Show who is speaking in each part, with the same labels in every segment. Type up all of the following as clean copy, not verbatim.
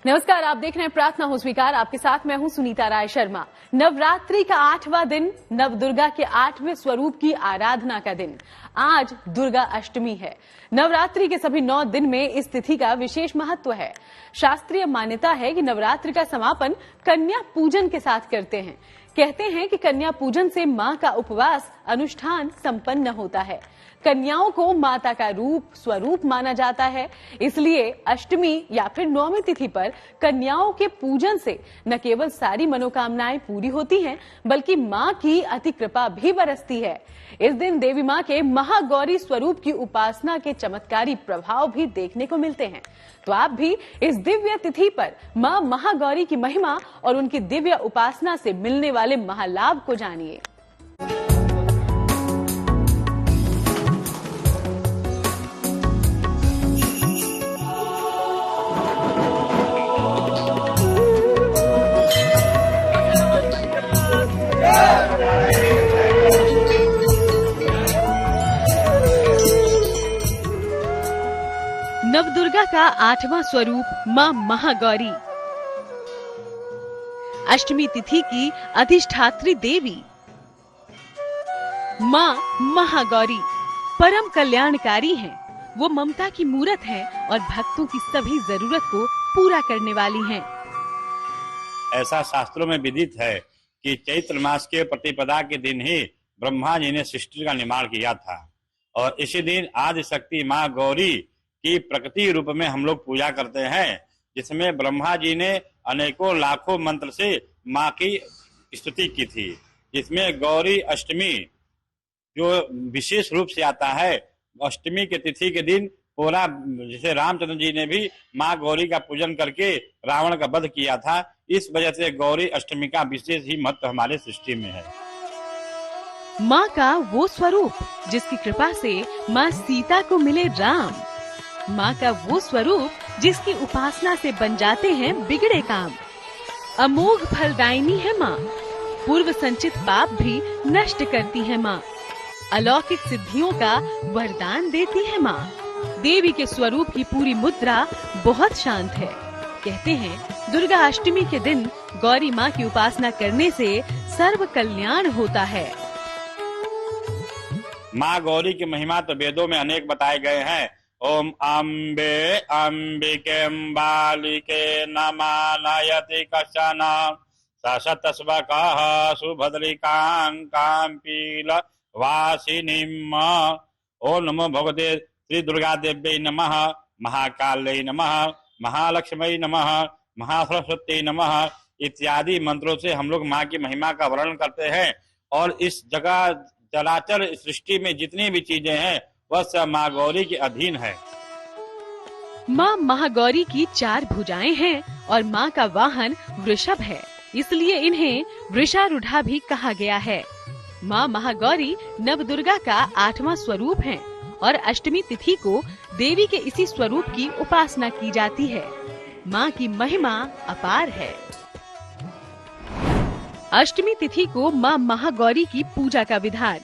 Speaker 1: नमस्कार, आप देख रहे हैं प्रार्थना हो स्वीकार। आपके साथ मैं हूं सुनीता राय शर्मा। नवरात्रि का 8वां दिन, नव दुर्गा के 8वें स्वरूप की आराधना का दिन। आज दुर्गा अष्टमी है। नवरात्रि के सभी 9 दिन में इस तिथि का विशेष महत्व है। शास्त्रीय मान्यता है कि नवरात्रि का समापन कन्या पूजन के साथ करते हैं। कहते हैं कि कन्या पूजन से मां का उपवास अनुष्ठान संपन्न होता है। कन्याओं को माता का रूप स्वरूप माना जाता है, इसलिए अष्टमी या फिर 9वीं तिथि पर कन्याओं के पूजन से न केवल सारी मनोकामनाएं पूरी होती हैं, बल्कि मां की अति कृपा भी बरसती है। इस दिन देवी मां के महागौरी स्वरूप की उपासना के चमत्कारी प्रभाव भी देखने को मिलते हैं। तो आप भी इस दिव्य तिथि पर मां महागौरी की महिमा और उनकी दिव्य उपासना से मिलने वाले महालाभ को जानिए। नवदुर्गा का 8वां स्वरूप मां महागौरी। अष्टमी तिथि की अधिष्ठात्री देवी मां महागौरी परम कल्याणकारी हैं। वो ममता की मूरत हैं और भक्तों की सभी जरूरत को पूरा करने वाली हैं।
Speaker 2: ऐसा शास्त्रों में विदित है कि चैत्र मास के प्रतिपदा के दिन ही ब्रह्मा जी ने सृष्टि का निर्माण किया था और इसी दिन आदि शक्ति मां गौरी की प्रकृति रूप में हम लोग पूजा करते हैं, जिसमें ब्रह्मा जी ने अनेकों लाखों मंत्र से मां की स्तुति की थी। जिसमें गौरी अष्टमी जो विशेष रूप से आता है, अष्टमी के तिथि के दिन पूरा, जैसे रामचंद्र जी ने भी मां गौरी का पूजन करके रावण का वध किया था, इस वजह से गौरी अष्टमी का विशेष ही महत्व हमारे सृष्टि में है।
Speaker 1: मां का वो स्वरूप जिसकी कृपा से मां सीता को मिले राम, मां का वो स्वरूप जिसकी उपासना से बन जाते हैं बिगड़े काम। अमोघ फलदायिनी है मां, पूर्व संचित पाप भी नष्ट करती है मां। अलौकिक सिद्धियों का वरदान देती है मां। देवी के स्वरूप की पूरी मुद्रा बहुत शांत है। कहते हैं दुर्गा अष्टमी के दिन गौरी मां की उपासना करने से सर्व कल्याण होता है।
Speaker 2: मां गौरी की महिमा तो वेदों में अनेक बताए गए हैं। ओम अम्बे अम्बिके बालिके नमानयति कशन सशतस्वकः सुभद्रिकां कांपील वासिनीम। ओम नमो भगवते श्री दुर्गा देव्यै नमः, महाकाल्यै नमः, महालक्ष्मी नमः, महासरस्वती नमः इत्यादि मंत्रों से हम लोग माँ की महिमा का वर्णन करते हैं। और इस जगह चराचर सृष्टि में जितनी भी चीजें हैं वह सब माँ गौरी के अधीन है।
Speaker 1: माँ महागौरी की 4 भुजाएं हैं और माँ का वाहन वृषभ है, इसलिए इन्हें वृषारूढ़ा भी कहा गया है। माँ महागौरी नवदुर्गा का 8वां स्वरूप है और अष्टमी तिथि को देवी के इसी स्वरूप की उपासना की जाती है। माँ की महिमा अपार है। अष्टमी तिथि को माँ महागौरी की पूजा का विधान।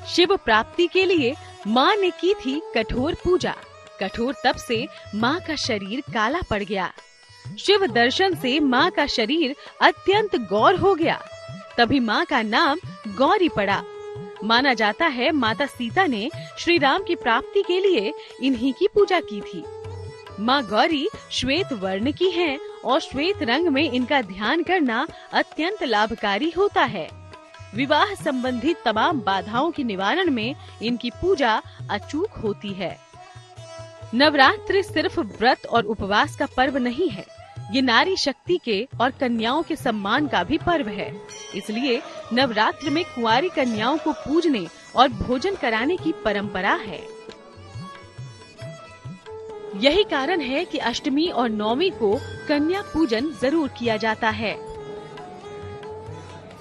Speaker 1: शिव प्राप्ति के लिए माँ ने की थी कठोर पूजा। कठोर तप से माँ का शरीर काला पड़ गया। शिव दर्शन से माँ का शरीर अत्यंत गौर हो गया। तभी माँ का नाम गौरी पड़ा। माना जाता है माता सीता ने श्री राम की प्राप्ति के लिए इन्हीं की पूजा की थी। माँ गौरी श्वेत वर्ण की हैं और श्वेत रंग में इनका ध्यान करना अत्यंत लाभकारी होता है। विवाह संबंधी तमाम बाधाओं के निवारण में इनकी पूजा अचूक होती है। नवरात्रि सिर्फ व्रत और उपवास का पर्व नहीं है, ये नारी शक्ति के और कन्याओं के सम्मान का भी पर्व है। इसलिए नवरात्र में कुंवारी कन्याओं को पूजने और भोजन कराने की परंपरा है। यही कारण है कि अष्टमी और 9वीं को कन्या पूजन जरूर किया जाता है।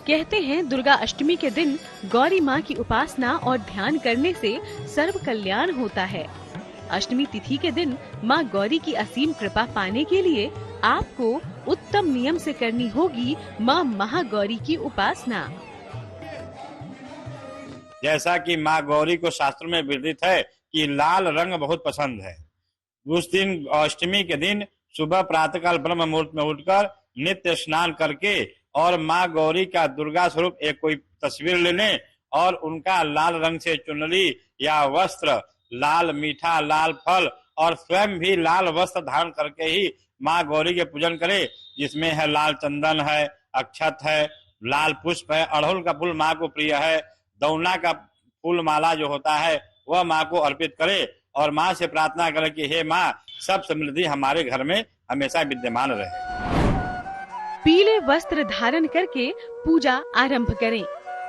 Speaker 1: कहते हैं दुर्गा अष्टमी के दिन गौरी माँ की उपासना और ध्यान करने से सर्व कल्याण होता है। अष्टमी तिथि के दिन माँ गौरी की असीम कृपा पाने के लिए आपको उत्तम नियम से करनी होगी माँ महागौरी की उपासना।
Speaker 2: जैसा कि माँ गौरी को शास्त्र में विदित है कि लाल रंग बहुत पसंद है। उस दिन अष्टमी के दिन सुबह प्रातःकाल ब्रह्म मुहूर्त में उठकर नित्य स्नान करके और माँ गौरी का दुर्गा स्वरूप एक कोई तस्वीर ले लें और उनका लाल रंग से चुनरी या वस्त्र, लाल मीठा, लाल फल और स्वयं भी लाल वस्त्र धारण करके ही माँ गौरी के पूजन करे, जिसमें है लाल चंदन है, अक्षत है, लाल पुष्प है, अड़हुल का फूल माँ को प्रिय है, दौना का फूल माला जो होता है वह माँ को अर्पित करे और माँ से प्रार्थना करे कि हे माँ, सब समृद्धि हमारे घर में हमेशा विद्यमान रहे।
Speaker 1: पीले वस्त्र धारण करके पूजा आरंभ करें।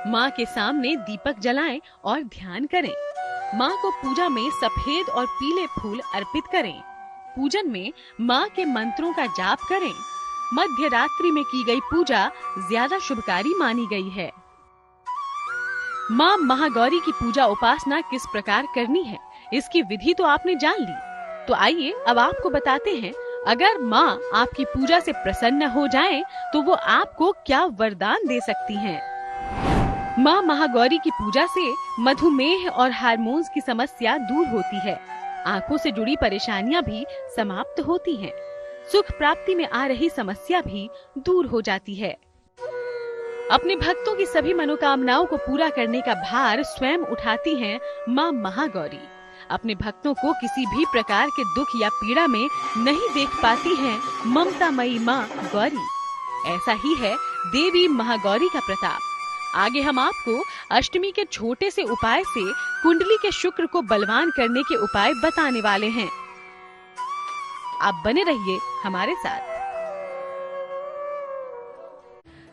Speaker 1: माँ के सामने दीपक जलाएं और ध्यान करें। माँ को पूजा में सफेद और पीले फूल अर्पित करें। पूजन में माँ के मंत्रों का जाप करें। मध्य रात्रि में की गई पूजा ज्यादा शुभकारी मानी गई है। माँ महागौरी की पूजा उपासना किस प्रकार करनी है, इसकी विधि तो आपने जान ली। तो आइए अब आपको बताते हैं, अगर माँ आपकी पूजा से प्रसन्न हो जाएं, तो वो आपको क्या वरदान दे सकती हैं। माँ महागौरी की पूजा से मधुमेह और हार्मोन्स की समस्या दूर होती है। आंखों से जुड़ी परेशानियां भी समाप्त होती हैं। सुख प्राप्ति में आ रही समस्या भी दूर हो जाती है। अपने भक्तों की सभी मनोकामनाओं को पूरा करने का भार स्वयं उठाती हैं माँ महागौरी। अपने भक्तों को किसी भी प्रकार के दुख या पीड़ा में नहीं देख पाती हैं ममतामयी माँ गौरी। ऐसा ही है देवी महागौरी का प्रताप। आगे हम आपको अष्टमी के छोटे से उपाय से कुंडली के शुक्र को बलवान करने के उपाय बताने वाले हैं। आप बने रहिए हमारे साथ।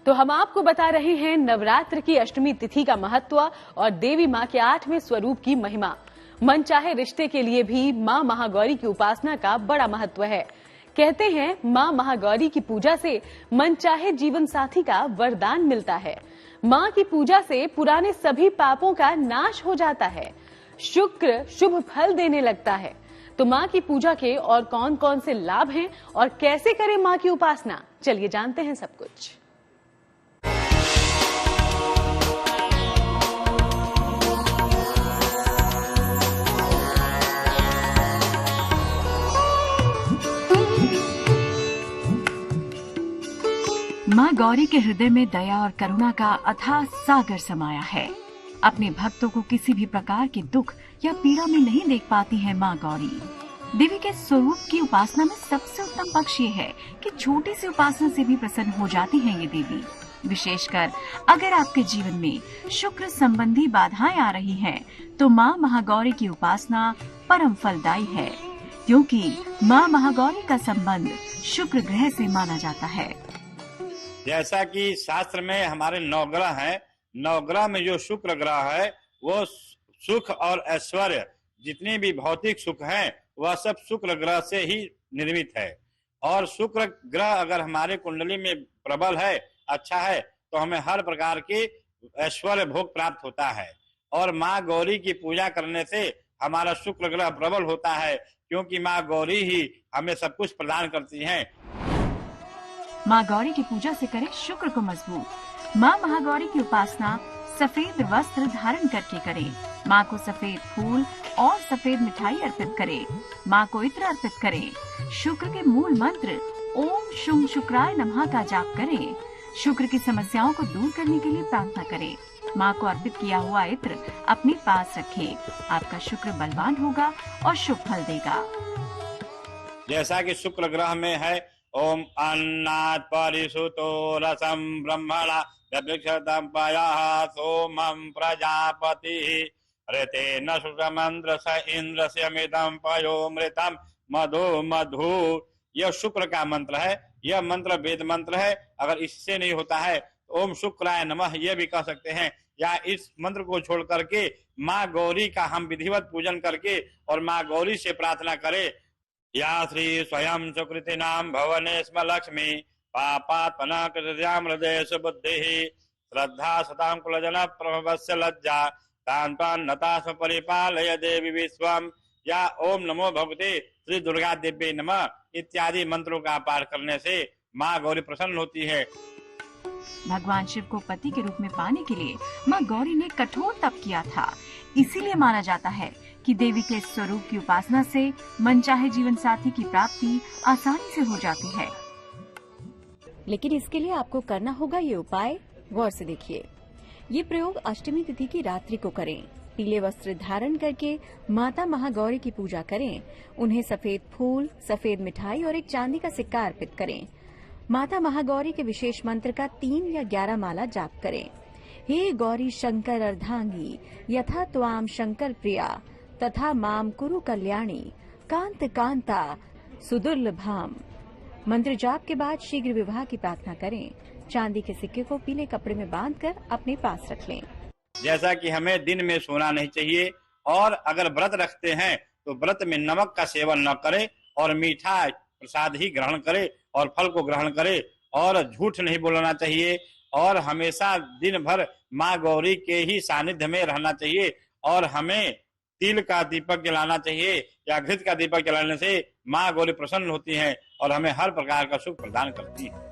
Speaker 1: तो हम आपको बता रहे हैं नवरात्र की अष्टमी तिथि का महत्व और देवी माँ के 8वें स्वरूप की महिमा। मनचाहे रिश्ते के लिए भी माँ महागौरी की उपासना का बड़ा महत्व है। कहते हैं माँ महागौरी की पूजा से मनचाहे जीवन साथी का वरदान मिलता है। माँ की पूजा से पुराने सभी पापों का नाश हो जाता है। शुक्र शुभ फल देने लगता है। तो माँ की पूजा के और कौन कौन से लाभ हैं और कैसे करें माँ की उपासना, चलिए जानते हैं सब कुछ।
Speaker 3: माँ गौरी के हृदय में दया और करुणा का अथाह सागर समाया है। अपने भक्तों को किसी भी प्रकार के दुख या पीड़ा में नहीं देख पाती है माँ गौरी। देवी के स्वरूप की उपासना में सबसे उत्तम पक्ष ये है कि छोटी सी उपासना से भी प्रसन्न हो जाती है ये देवी। विशेषकर अगर आपके जीवन में शुक्र संबंधी बाधाएं आ रही हैं, तो माँ महागौरी की उपासना परम फलदायी है, क्योंकि माँ महागौरी का संबंध शुक्र ग्रह से माना जाता है।
Speaker 2: जैसा कि शास्त्र में हमारे नवग्रह हैं, नवग्रह में जो शुक्र ग्रह है वो सुख और ऐश्वर्य, जितने भी भौतिक सुख हैं वह सब शुक्र ग्रह से ही निर्मित है। और शुक्र ग्रह अगर हमारे कुंडली में प्रबल है, अच्छा है, तो हमें हर प्रकार के ऐश्वर्य भोग प्राप्त होता है। और माँ गौरी की पूजा करने से हमारा शुक्र ग्रह प्रबल होता है, क्योंकि माँ गौरी ही हमें सब कुछ प्रदान करती हैं।
Speaker 3: माँ गौरी की पूजा से करें शुक्र को मजबूत। माँ महागौरी की उपासना सफेद वस्त्र धारण करके करें। माँ को सफेद फूल और सफेद मिठाई अर्पित करें। माँ को इत्र अर्पित करें। शुक्र के मूल मंत्र ओम शुंग शुक्राय नमः का जाप करें। शुक्र की समस्याओं को दूर करने के लिए प्रार्थना करें। माँ को अर्पित किया हुआ इत्र अपने पास रखें। आपका शुक्र बलवान होगा और शुभ फल देगा।
Speaker 2: जैसा कि शुक्र ग्रह में है ओम अन्नात् परिसुतो रसम ब्रह्मणा व्यभिक्षतम पयः सोमं प्रजापतिः ऋतेन शुक्रमंद्र स इंद्रस्यमिदं पयोमृतम मधु मधु। यह शुक्र का मंत्र है। यह मंत्र वेद मंत्र है। अगर इससे नहीं होता है तो ओम शुक्राय नमः यह भी कह सकते हैं, या इस मंत्र को छोड़ करके माँ गौरी का हम विधिवत पूजन करके और माँ गौरी से प्रार्थना करें। या श्री स्वयं सुकृतिनां भवने स्म लक्ष्मी पापात्मना कृत्याम हृदय सुबुद्धिः श्रद्धा सतां कुलजन प्रभवस्य लज्जा तान् तान् नता स्म परिपालय देवी विश्वम। या ओम नमो भगवते श्री दुर्गा देवी नमः इत्यादि मंत्रों का पाठ करने से माँ गौरी प्रसन्न होती है।
Speaker 3: भगवान शिव को पति के रूप में पाने के लिए माँ गौरी ने कठोर तप किया था। इसीलिए माना जाता है कि देवी के इस स्वरूप की उपासना से मनचाहे जीवन साथी की प्राप्ति आसानी से हो जाती है।
Speaker 4: लेकिन इसके लिए आपको करना होगा ये उपाय। गौर से देखिए, ये प्रयोग अष्टमी तिथि की रात्रि को करें। पीले वस्त्र धारण करके माता महागौरी की पूजा करें। उन्हें सफेद फूल, सफेद मिठाई और एक चांदी का सिक्का अर्पित करें। माता महागौरी के विशेष मंत्र का 3 या 11 माला जाप करें। हे गौरी शंकर अर्धांगी यथा त्वाम शंकर प्रिया तथा माम कुरु कल्याणी कांत कांता सुदुर्लभाम। मंत्र जाप के बाद शीघ्र विवाह की प्रार्थना करें। चांदी के सिक्के को पीले कपड़े में बांधकर अपने पास रख लें।
Speaker 2: जैसा कि हमें दिन में सोना नहीं चाहिए और अगर व्रत रखते हैं तो व्रत में नमक का सेवन न करें और मीठा प्रसाद ही ग्रहण करें और फल को ग्रहण करें और झूठ नहीं बोलना चाहिए और हमेशा दिन भर माँ गौरी के ही सानिध्य में रहना चाहिए और हमें तिल का दीपक जलाना चाहिए या घृत का दीपक जलाने से माँ गौरी प्रसन्न होती हैं और हमें हर प्रकार का सुख प्रदान करती है।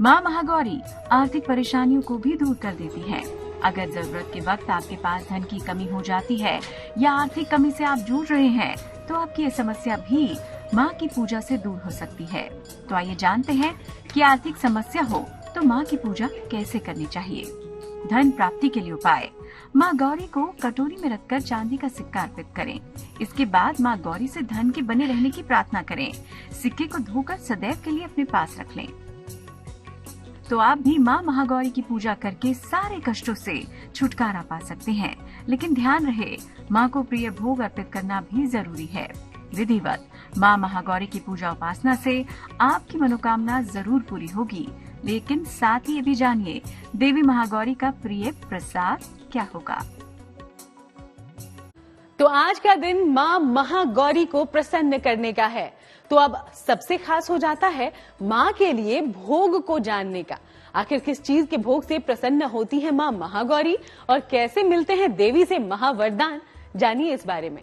Speaker 3: माँ महागौरी आर्थिक परेशानियों को भी दूर कर देती है। अगर जरूरत के वक्त आपके पास धन की कमी हो जाती है या आर्थिक कमी से आप जूझ रहे हैं तो आपकी ये समस्या भी माँ की पूजा से दूर हो सकती है। तो आइए जानते हैं कि आर्थिक समस्या हो तो माँ की पूजा कैसे करनी चाहिए। धन प्राप्ति के लिए उपाय। माँ गौरी को कटोरी में रखकर चांदी का सिक्का अर्पित करें। इसके बाद माँ गौरी से धन के बने रहने की प्रार्थना करें। सिक्के को धोकर सदैव के लिए अपने पास रख लें। तो आप भी माँ महागौरी की पूजा करके सारे कष्टों से छुटकारा पा सकते हैं। लेकिन ध्यान रहे, माँ को प्रिय भोग अर्पित करना भी जरूरी है। विधिवत माँ महागौरी की पूजा उपासना से आपकी मनोकामना जरूर पूरी होगी। लेकिन साथ ही ये भी जानिए देवी महागौरी का प्रिय प्रसाद क्या होगा।
Speaker 1: तो आज का दिन माँ महागौरी को प्रसन्न करने का है। तो अब सबसे खास हो जाता है माँ के लिए भोग को जानने का। आखिर किस चीज के भोग से प्रसन्न होती है माँ महागौरी और कैसे मिलते हैं देवी से महावरदान, जानिए इस बारे में।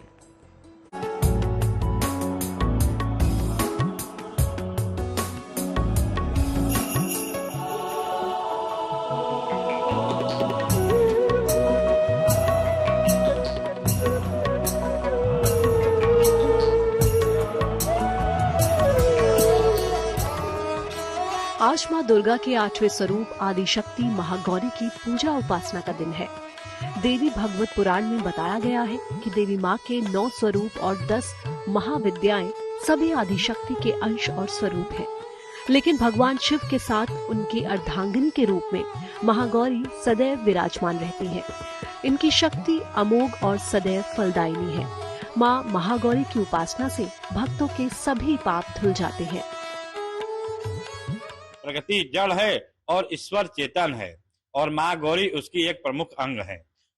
Speaker 5: आज माँ दुर्गा के 8वें स्वरूप आदिशक्ति महागौरी की पूजा उपासना का दिन है। देवी भगवत पुराण में बताया गया है कि देवी माँ के 9 स्वरूप और 10 महाविद्याएं सभी आदिशक्ति के अंश और स्वरूप हैं। लेकिन भगवान शिव के साथ उनकी अर्धांगिनी के रूप में महागौरी सदैव विराजमान रहती हैं। इनकी शक्ति अमोघ और सदैव फलदायिनी है। माँ महागौरी की उपासना से भक्तों के सभी पाप धुल जाते हैं।
Speaker 2: प्रकृति जड़ है और ईश्वर चेतन है और माँ गौरी उसकी एक प्रमुख अंग है।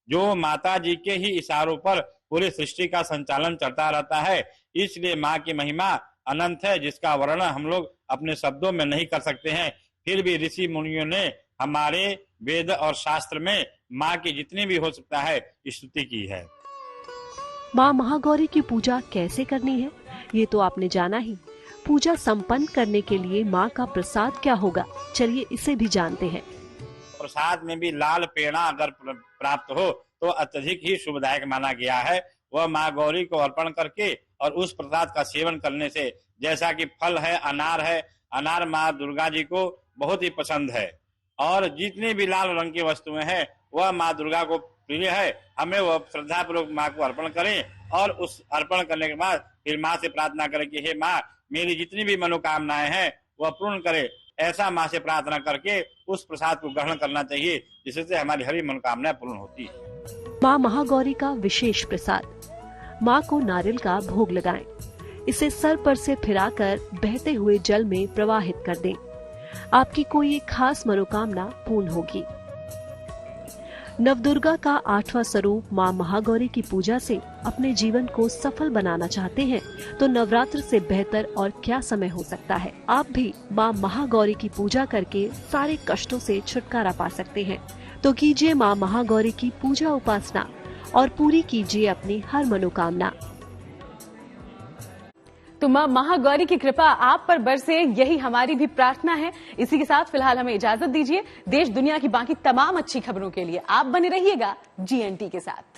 Speaker 2: जो माता जी के ही इशारों पर पूरी सृष्टि का संचालन चलता रहता है। इसलिए माँ की महिमा अनंत है, जिसका वर्णन हम लोग अपने शब्दों में नहीं कर सकते हैं। फिर भी ऋषि मुनियों ने हमारे वेद और शास्त्र में माँ की जितनी भी हो सकता है स्तुति की है।
Speaker 5: माँ महागौरी की पूजा कैसे करनी है ये तो आपने जाना ही। पूजा संपन्न करने के लिए माँ का प्रसाद क्या होगा, चलिए इसे भी जानते हैं।
Speaker 2: प्रसाद में भी लाल पेड़ा अगर प्राप्त हो तो अत्यधिक ही शुभदायक माना गया है। वह माँ गौरी को अर्पण करके और उस प्रसाद का सेवन करने से, जैसा कि फल है अनार माँ दुर्गा जी को बहुत ही पसंद है और जितनी भी लाल रंग की वस्तुएं हैं वह माँ दुर्गा को प्रिय है। हमें वह श्रद्धा पूर्वक माँ को अर्पण करें और उस अर्पण करने के बाद फिर माँ से प्रार्थना करें कि हे माँ, मेरी जितनी भी मनोकामनाएं हैं वह पूर्ण करे। ऐसा माँ से प्रार्थना करके उस प्रसाद को ग्रहण करना चाहिए, जिससे हमारी हरी मनोकामनाएं पूर्ण होती है।
Speaker 5: माँ महागौरी का विशेष प्रसाद। माँ को नारियल का भोग लगाएं। इसे सर पर से फिराकर बहते हुए जल में प्रवाहित कर दें। आपकी कोई एक खास मनोकामना पूर्ण होगी। नवदुर्गा का 8वां स्वरूप माँ महागौरी की पूजा से अपने जीवन को सफल बनाना चाहते हैं तो नवरात्र से बेहतर और क्या समय हो सकता है। आप भी माँ महागौरी की पूजा करके सारे कष्टों से छुटकारा पा सकते हैं। तो कीजिए माँ महागौरी की पूजा उपासना और पूरी कीजिए अपनी हर मनोकामना।
Speaker 1: तो माँ महागौरी की कृपा आप पर बरसे, यही हमारी भी प्रार्थना है। इसी के साथ फिलहाल हमें इजाजत दीजिए। देश दुनिया की बाकी तमाम अच्छी खबरों के लिए आप बने रहिएगा GNT के साथ।